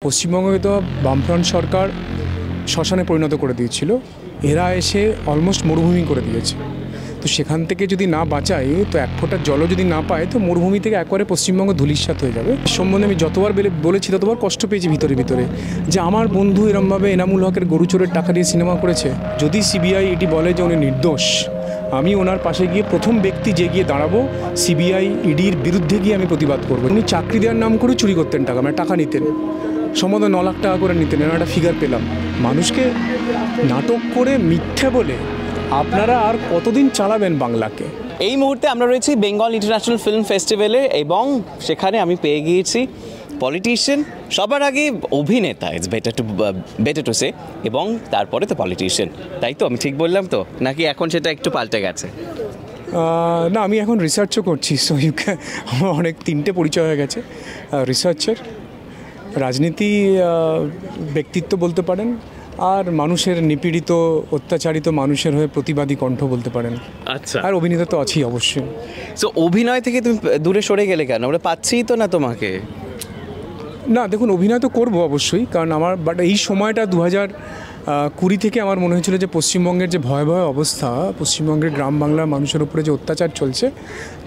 পশ্চিমবঙ্গে তো বামফ্রন্ট সরকার শ্মশানে পরিণত করে দিয়েছিল। এরা এসে অলমোস্ট মরুভূমি করে দিয়েছে। তো সেখান থেকে যদি না বাঁচায়, তো এক ফোঁটা জলও যদি না পায়, তো মরুভূমি থেকে একবারে পশ্চিমবঙ্গ ধূলিসাৎ হয়ে যাবে। সম্বন্ধে আমি যতবার বলেছি ততবার কষ্ট পেয়েছি ভিতরে ভিতরে, যে আমার বন্ধু এরমভাবে এনামুল হকের গরু চোরের টাকা দিয়ে সিনেমা করেছে। যদি সিবিআই ইডি বলে যে উনি নির্দোষ, আমি ওনার পাশে গিয়ে প্রথম ব্যক্তি যে গিয়ে দাঁড়াবো, সিবিআই ইডির বিরুদ্ধে গিয়ে আমি প্রতিবাদ করবো। উনি চাকরি দেওয়ার নাম করে চুরি করতেন টাকা, মানে টাকা নিতেন, সম্ভবত 9 লাখ টাকা করে নিতেন। এরকম একটা ফিগার পেলাম। মানুষকে নাটক করে মিথ্যে বলে আপনারা আর কতদিন চালাবেন বাংলাকে? এই মুহূর্তে আমরা রয়েছি বেঙ্গল ইন্টারন্যাশনাল ফিল্ম ফেস্টিভ্যালে এবং সেখানে আমি পেয়ে গিয়েছি পলিটিশিয়ান, সবার আগে অভিনেতা, ইটস বেটার টু সে, এবং তারপরে তো পলিটিশিয়ান। তাই তো আমি ঠিক বললাম তো, নাকি এখন সেটা একটু পাল্টে গেছে? না, আমি এখন রিসার্চও করছি। সো আমার অনেক 3টে পরিচয় হয়ে গেছে। রিসার্চার, রাজনীতি, ব্যক্তিত্ব বলতে পারেন, আর মানুষের নিপীড়িত অত্যাচারিত মানুষের হয়ে প্রতিবাদী কণ্ঠ বলতে পারেন। আচ্ছা, আর অভিনেতা তো আছেই অবশ্যই। সো অভিনয় থেকে তুমি দূরে সরে গেলে কেন? আমরা পাচ্ছিই তো না তোমাকে। না দেখুন, অভিনয় তো করবো অবশ্যই, কারণ আমার বাট এই সময়টা 2020 থেকে আমার মনে হয়েছিল যে পশ্চিমবঙ্গের যে ভয়াবহ অবস্থা, পশ্চিমবঙ্গের গ্রাম বাংলার মানুষের উপরে যে অত্যাচার চলছে,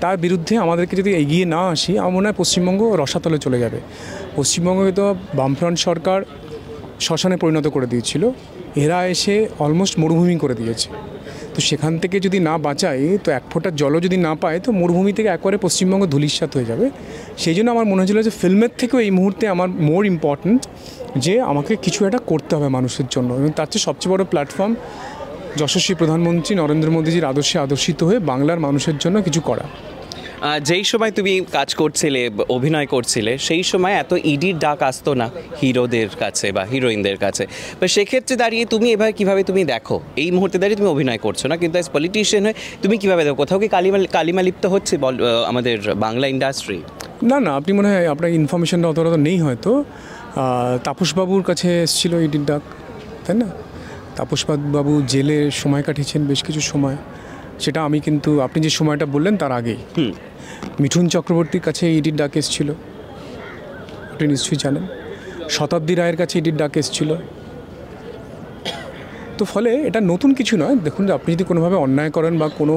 তার বিরুদ্ধে আমাদেরকে যদি এগিয়ে না আসি, আমার মনে হয় পশ্চিমবঙ্গ রসাতলে চলে যাবে। পশ্চিমবঙ্গে তো বামফ্রন্ট সরকার শ্মশানে পরিণত করে দিয়েছিল। এরা এসে অলমোস্ট মরুভূমি করে দিয়েছে। তো সেখান থেকে যদি না বাঁচায়, তো এক ফোঁটা জলও যদি না পায়, তো মরুভূমি থেকে একবারে পশ্চিমবঙ্গ ধূলিসাৎ হয়ে যাবে। সেই জন্য আমার মনে হয়েছিল যে ফিল্মের থেকেও এই মুহূর্তে আমার মোর ইম্পর্ট্যান্ট যে আমাকে কিছু একটা করতে হবে মানুষের জন্য, এবং তার চেয়ে সবচেয়ে বড় প্ল্যাটফর্ম যশস্বী প্রধানমন্ত্রী নরেন্দ্র মোদীজির আদর্শে আদর্শিত হয়ে বাংলার মানুষের জন্য কিছু করা। যেই সময় তুমি কাজ করছিলে, অভিনয় করছিলে, সেই সময় এত ইডির ডাক আসতো না হিরোদের কাছে বা হিরোইনদের কাছে। বা সেক্ষেত্রে দাঁড়িয়ে তুমি এভাবে কীভাবে তুমি দেখো? এই মুহূর্তে দাঁড়িয়ে তুমি অভিনয় করছো না, কিন্তু অ্যাজ পলিটিশিয়ান হয়ে তুমি কীভাবে দেখো? কোথাও কি কালিমা লিপ্ত হচ্ছে আমাদের বাংলা ইন্ডাস্ট্রি? না, আপনি মনে হয় আপনার ইনফরমেশনটা অতটা নেই হয়তো। তাপসবাবুর কাছে এসেছিলো ইডির ডাক, তাই না? তাপসবাবু জেলে সময় কাটিয়েছেন বেশ কিছু সময়, সেটা আমি কিন্তু আপনি যে সময়টা বললেন তার আগেই। মিঠুন চক্রবর্তীর কাছে ইডির ডাক এসেছিল, আপনি নিশ্চয়ই জানেন। শতাব্দী রায়ের কাছে ইডির ডাক এসেছিল। তো ফলে এটা নতুন কিছু নয়। দেখুন, আপনি যদি কোনোভাবে অন্যায় করেন বা কোনো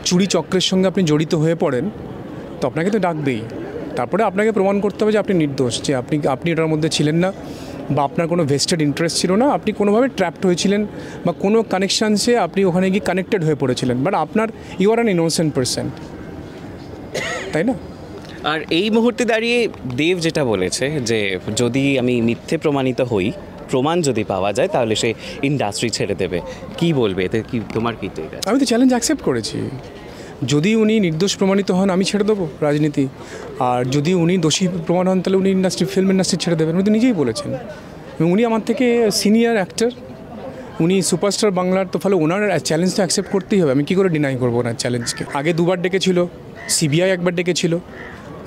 চুরি চক্রের সঙ্গে আপনি জড়িত হয়ে পড়েন, তো আপনাকে তো ডাকবেই। তারপরে আপনাকে প্রমাণ করতে হবে যে আপনি নির্দোষ, যে আপনি এটার মধ্যে ছিলেন না, বা আপনার কোনো ভেস্টেড ইন্টারেস্ট ছিল না, আপনি কোনোভাবে ট্র্যাপড হয়েছিলেন, বা কোনো কানেকশানসে আপনি ওখানে গিয়ে কানেক্টেড হয়ে পড়েছিলেন, বাট আপনার you are an innocent person, তাই না? আর এই মুহূর্তে দাঁড়িয়ে দেব যেটা বলেছে যে যদি আমি মিথ্যে প্রমাণিত হই, প্রমাণ যদি পাওয়া যায়, তাহলে সে ইন্ডাস্ট্রি ছেড়ে দেবে। কি বলবে এতে? কি তোমার কি ঠিক আছে? আমি তো চ্যালেঞ্জ অ্যাকসেপ্ট করেছি। যদি উনি নির্দোষ প্রমাণিত হন, আমি ছেড়ে দেবো রাজনীতি। আর যদি উনি দোষী প্রমাণ হন, তাহলে উনি ফিল্ম ইন্ডাস্ট্রি ছেড়ে দেবেন। উনি তো নিজেই বলেছেন, এবং উনি আমার থেকে সিনিয়র অ্যাক্টর, উনি সুপারস্টার বাংলার। তো ফলে ওনার চ্যালেঞ্জটা অ্যাকসেপ্ট করতেই হবে। আমি কী করে ডিনাই করবো ওনার চ্যালেঞ্জকে? আগে 2বার ডেকেছিল, সিবিআই একবার ডেকেছিল,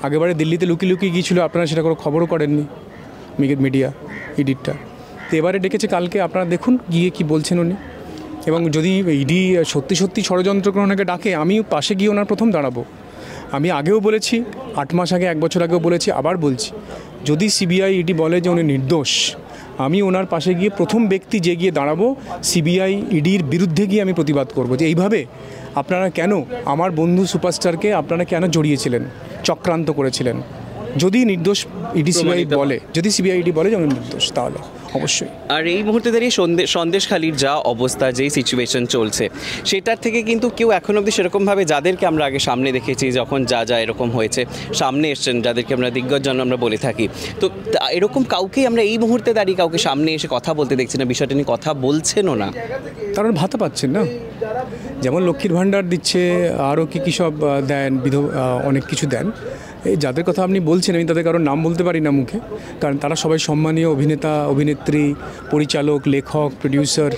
আগেবারে দিল্লিতে লুকিয়ে গিয়েছিল, আপনারা সেটা কোনো খবরও করেননি মিডিয়া ইডিটটা। তো এবারে ডেকেছে কালকে, আপনারা দেখুন গিয়ে কি বলছেন উনি। এবং যদি ইডি সত্যি ষড়যন্ত্র করে ওনাকে ডাকে, আমি পাশে গিয়ে ওনার প্রথম দাঁড়াবো। আমি আগেও বলেছি, 8 মাস আগে, 1 বছর আগেও বলেছি, আবার বলছি, যদি সিবিআই ইডি বলে যে উনি নির্দোষ, আমি ওনার পাশে গিয়ে প্রথম ব্যক্তি যে গিয়ে দাঁড়াবো, সিবিআই ইডির বিরুদ্ধে গিয়ে আমি প্রতিবাদ করবো, যে এইভাবে আপনারা কেন আমার বন্ধু সুপারস্টারকে আপনারা কেন জড়িয়েছিলেন, চক্রান্ত করেছিলেন। যদি নির্দোষ সিবিআই ইডি বলে যে উনি নির্দোষ, তাহলে অবশ্যই। আর এই মুহূর্তে দাঁড়িয়ে সন্দেশখালির যা অবস্থা, যেই সিচুয়েশন চলছে, সেটার থেকে কিন্তু কেউ এখন অবধি সেরকমভাবে, যাদেরকে আমরা আগে সামনে দেখেছি, যখন যা এরকম হয়েছে সামনে এসছেন, যাদেরকে আমরা দিগ্গজজন আমরা বলে থাকি, তো এরকম কাউকেই আমরা এই মুহূর্তে দাঁড়িয়ে কাউকে সামনে এসে কথা বলতে দেখছি না, বিষয়টা নিয়ে কথা বলছেনও না। কারণ ভাতা পাচ্ছেন না। যেমন লক্ষ্মীর ভাণ্ডার দিচ্ছে, আরও কী সব দেন, অনেক কিছু দেন। এই যাদের কথা আপনি বলছেন, আমি তাদের কারোর নাম বলতে পারি না মুখে, কারণ তারা সবাই সম্মানীয় অভিনেতা, অভিনেত্রী, পরিচালক, লেখক, প্রডিউসার।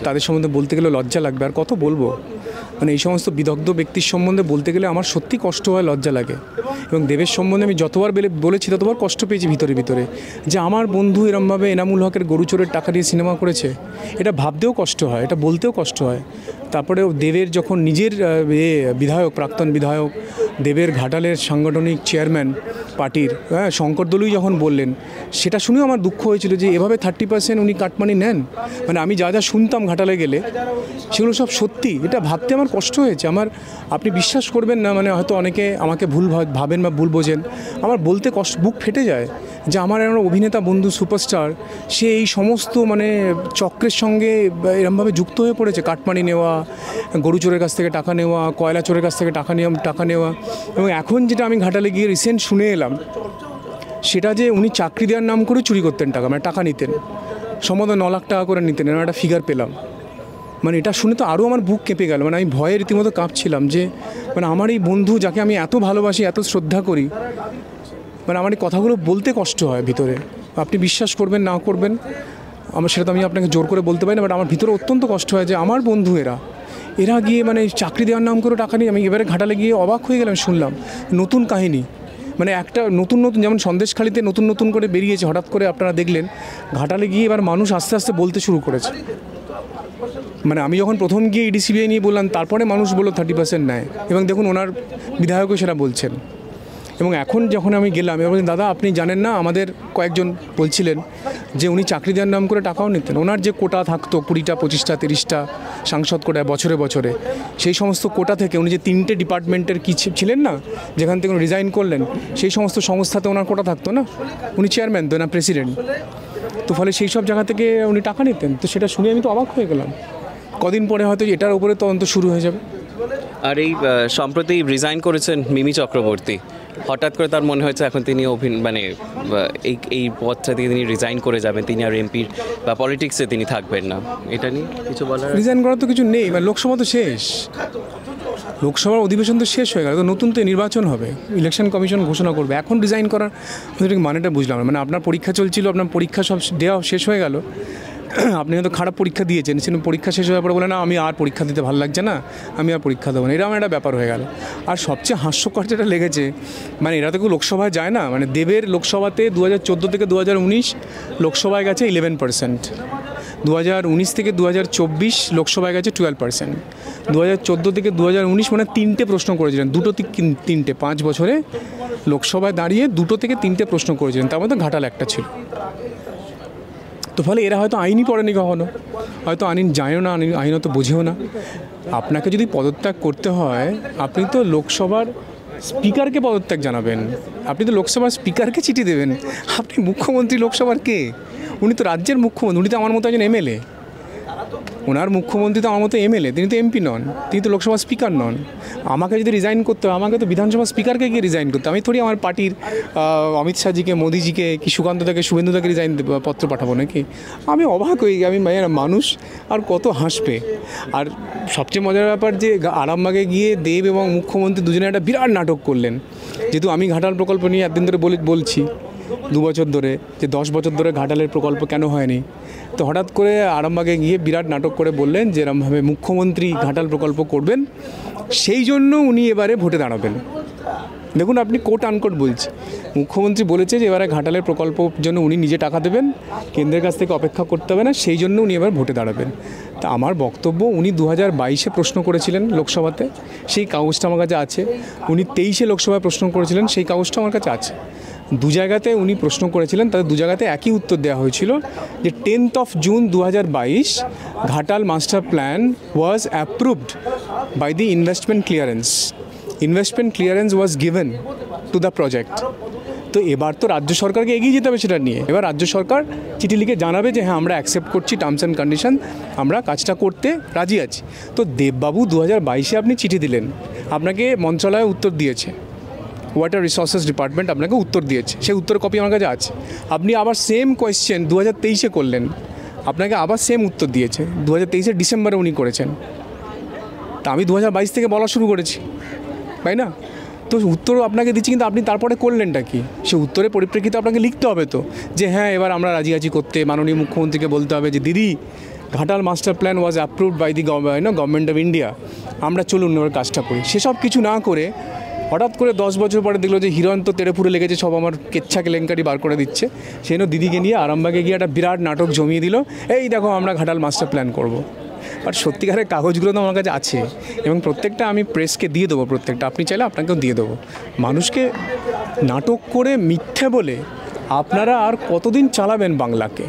তাদের সম্বন্ধে বলতে গেলে লজ্জা লাগবে, আর কত বলবো। মানে এই সমস্ত বিদগ্ধ ব্যক্তির সম্বন্ধে বলতে গেলে আমার সত্যি কষ্ট হয়, লজ্জা লাগে। এবং দেবের সম্বন্ধে আমি যতবার বলেছি ততবার কষ্ট পেয়েছি ভিতরে ভিতরে, যে আমার বন্ধু এরমভাবে এনামুল হকের গরু চোরের টাকা দিয়ে সিনেমা করেছে। এটা ভাবতেও কষ্ট হয়, এটা বলতেও কষ্ট হয়। তারপরে দেবের যখন নিজের বিধায়ক, প্রাক্তন বিধায়ক দেবের ঘাটালের সাংগঠনিক চেয়ারম্যান পার্টির, হ্যাঁ, শঙ্কর দলুই যখন বললেন, সেটা শুনেও আমার দুঃখ হয়েছিল যে এভাবে 30% উনি কাটমানি নেন। মানে আমি যা যা শুনতাম ঘাটালে গেলে সেগুলো সব সত্যি, এটা ভাবতে আমার কষ্ট হয়েছে। আপনি বিশ্বাস করবেন না, মানে হয়তো অনেকে আমাকে ভুল ভাবেন বা ভুল বোঝেন, আমার বলতে কষ্ট, বুক ফেটে যায় যে আমার একটা অভিনেতা বন্ধু সুপারস্টার, সে এই সমস্ত মানে চক্রের সঙ্গে এরমভাবে যুক্ত হয়ে পড়েছে। কাটমানি নেওয়া, গরু চোরের কাছ থেকে টাকা নেওয়া, কয়লা চোরের কাছ থেকে টাকা নেওয়া। এবং এখন যেটা আমি ঘাটালে গিয়ে রিসেন্ট শুনে এলাম, সেটা যে উনি চাকরি দেওয়ার নাম করে চুরি করতেন টাকা, মানে টাকা নিতেন, সম্ভবত 9 লাখ টাকা করে নিতেন, এরকম একটা ফিগার পেলাম। মানে এটা শুনে তো আরও আমার বুক কেঁপে গেল। মানে আমি ভয়ে রীতিমতো কাঁপছিলাম যে মানে আমার এই বন্ধু, যাকে আমি এত ভালোবাসি, এত শ্রদ্ধা করি, মানে আমার এই কথাগুলো বলতে কষ্ট হয় ভিতরে। আপনি বিশ্বাস করবেন না করবেন, সেটা তো আমি আপনাকে জোর করে বলতে পারি না, বাট আমার ভিতরে অত্যন্ত কষ্ট হয় যে আমার বন্ধু এরা গিয়ে মানে চাকরি দেওয়ার নাম করে টাকা নিয়ে। আমি এবারে ঘাটালে গিয়ে অবাক হয়ে গেলাম, শুনলাম নতুন কাহিনী, মানে একটা নতুন যেমন সন্দেশখালিতে নতুন করে বেরিয়েছে, হঠাৎ করে আপনারা দেখলেন ঘাটালে গিয়ে এবার মানুষ আস্তে আস্তে বলতে শুরু করেছে। মানে আমি যখন প্রথম গিয়ে ইডিসিবিআই নিয়ে বললাম, তারপরে মানুষ বললো 30% নেয়, এবং দেখুন ওনার বিধায়কও সেটা বলছেন। এবং এখন যখন আমি গেলাম, এবার বলছেন দাদা আপনি জানেন না, আমাদের কয়েকজন বলছিলেন যে উনি চাকরি দেওয়ার নাম করে টাকাও নিতেন। ওনার যে কোটা থাকতো 20টা 25টা 30টা সাংসদ কোটা বছরে, সেই সমস্ত কোটা থেকে উনি যে 3টে ডিপার্টমেন্টের কি ছিলেন না, যেখান থেকে উনি রিজাইন করলেন, সেই সমস্ত সংস্থাতে ওনার কোটা থাকতো না। উনি চেয়ারম্যান তো না, প্রেসিডেন্ট তো, ফলে সেই সব জায়গা থেকে উনি টাকা নিতেন। তো সেটা শুনে আমি তো অবাক হয়ে গেলাম। কদিন পরে হয়তো এটার উপরে তদন্ত শুরু হয়ে যাবে। আর এই সম্প্রতি রিজাইন করেছেন মিমি চক্রবর্তী, হঠাৎ করে তার মনে হয়েছে এখন তিনি মানে এই পদটা থেকে তিনি রিজাইন করে যাবেন, তিনি আর এমপির বা পলিটিক্সে তিনি থাকবেন না, এটা নিয়ে কিছু বলার? রিজাইন করার তো কিছু নেই, মানে লোকসভা তো শেষ, লোকসভার অধিবেশন তো শেষ হয়ে গেল, তো নতুন তো নির্বাচন হবে, ইলেকশন কমিশন ঘোষণা করবে। এখন রিজাইন করার মানেটা বুঝলাম না। মানে আপনার পরীক্ষা চলছিল, আপনার পরীক্ষা সব দেওয়া শেষ হয়ে গেল, আপনি হয়তো খারাপ পরীক্ষা দিয়েছেন, সেটা পরীক্ষা শেষ হওয়ার পরে বলে না আমি আর পরীক্ষা দিতে ভালো লাগছে না, আমি আর পরীক্ষা দেবো না, এরকম একটা ব্যাপার হয়ে গেল। আর সবচেয়ে হাস্যকর যেটা লেগেছে, মানে এরা তো কেউ লোকসভায় যায় না। মানে দেবের লোকসভাতে 2014 থেকে 2019 লোকসভায় গেছে 11%, 2019 থেকে 2024 লোকসভায় গেছে 12%, 2014 থেকে 2019 মানে 3টে প্রশ্ন করেছিলেন, 2টো 3টে 5 বছরে লোকসভায় দাঁড়িয়ে 2টো থেকে 3টে প্রশ্ন করেছিলেন, তার মধ্যে ঘাটাল একটা ছিল। তো ফলে এরা হয়তো আইনই পড়েনি কখনো, হয়তো আইন জানেও না, আইন তো বোঝেও না। আপনাকে যদি পদত্যাগ করতে হয়, আপনি তো লোকসভার স্পিকারকে পদত্যাগ জানাবেন, আপনি তো লোকসভার স্পিকারকে চিঠি দেবেন। আপনি মুখ্যমন্ত্রী লোকসভার কে? উনি তো রাজ্যের মুখ্যমন্ত্রী, উনি তো আমার মতো একজন এমএলএ। ওনার মুখ্যমন্ত্রী তো আমার মতো এমএলএ, তিনি তো এমপি নন, তিনি তো লোকসভার স্পিকার নন। আমাকে যদি রিজাইন করতে হয়, আমাকে তো বিধানসভা স্পিকারকে গিয়ে রিজাইন করতে, আমি থোড়ি আমার পার্টির অমিত শাহজিকে, মোদিজিকে, কি সুকান্তদাকে, শুভেন্দুদাকে রিজাইন পত্র পাঠাবো নাকি? আমি অবাক হয়ে গিয়ে, আমি মানুষ আর কত হাসবে। আর সবচেয়ে মজার ব্যাপার যে আরামবাগে গিয়ে দেব এবং মুখ্যমন্ত্রী দুজনে একটা বিরাট নাটক করলেন। যেহেতু আমি ঘাটাল প্রকল্প নিয়ে একদিন ধরে বলছি 2 বছর ধরে, যে 10 বছর ধরে ঘাটালের প্রকল্প কেন হয়নি, তো হঠাৎ করে আরামবাগে গিয়ে বিরাট নাটক করে বললেন যে এরমভাবে মুখ্যমন্ত্রী ঘাটাল প্রকল্প করবেন, সেই জন্য উনি এবারে ভোটে দাঁড়াবেন। দেখুন আপনি কোট আনকোট বলছি, মুখ্যমন্ত্রী বলেছে যে এবারে ঘাটালের প্রকল্পের জন্য উনি নিজে টাকা দেবেন, কেন্দ্রের কাছ থেকে অপেক্ষা করতে হবে না, সেই জন্য উনি এবার ভোটে দাঁড়াবেন। তা আমার বক্তব্য, উনি 2022-এ প্রশ্ন করেছিলেন লোকসভাতে, সেই কাগজটা আমার কাছে আছে। উনি 23-এ লোকসভায় প্রশ্ন করেছিলেন, সেই কাগজটা আমার কাছে আছে। 2 জায়গাতে উনি প্রশ্ন করেছিলেন, তাদের 2 জায়গাতে একই উত্তর দেওয়া হয়েছিল যে 10th June 2022 Ghatal master plan was approved by the investment clearance was given to the project. তো এবার তো রাজ্য সরকারকে এগিয়ে যেতে হবে সেটা নিয়ে। এবার রাজ্য সরকার চিঠি লিখে জানাবে যে হ্যাঁ আমরা অ্যাকসেপ্ট করছি টার্মস অ্যান্ড কন্ডিশন, আমরা কাজটা করতে রাজি আছি। তো দেববাবু 2022-এ আপনি চিঠি দিলেন, আপনাকে মন্ত্রণালয় উত্তর দিয়েছে, ওয়াটার রিসোর্সেস ডিপার্টমেন্ট আপনাকে উত্তর দিয়েছে, সেই উত্তরের কপি আমার কাছে আছে। আপনি আবার সেম কোয়েশ্চেন 2023-এ করলেন, আপনাকে আবার সেম উত্তর দিয়েছে, 2023-এর ডিসেম্বরে উনি করেছেন। তা আমি 2022 থেকে বলা শুরু করেছি, তাই না? তো উত্তরও আপনাকে দিচ্ছি, কিন্তু আপনি তারপরে করলেনটা কি? সে উত্তরের পরিপ্রেক্ষিতে আপনাকে লিখতে হবে তো, যে হ্যাঁ এবার আমরা রাজি আছি করতে। মাননীয় মুখ্যমন্ত্রীকে বলতে হবে যে দিদি, Ghatal master plan was approved by the government of India, আমরা চলুন এবার কাজটা করি। সেসব কিছু না করে হঠাৎ করে 10 বছর পরে দেখলো যে হিরণ তো তেড়েফুড়ে লেগেছে, সব আমার কেচ্ছা কেলেঙ্কারি বার করে দিচ্ছে। সেই জন্য দিদিকে নিয়ে আরামবাগে গিয়ে একটা বিরাট নাটক জমিয়ে দিল, এই দেখো আমরা ঘাটাল মাস্টার প্ল্যান করব। বাট সত্যিকারের কাগজগুলো তো আমার কাছে আছে এবং প্রত্যেকটা আমি প্রেসকে দিয়ে দেবো, প্রত্যেকটা আপনি চাইলে আপনাকেও দিয়ে দেবো। মানুষকে নাটক করে মিথ্যে বলে আপনারা আর কতদিন চালাবেন বাংলাকে?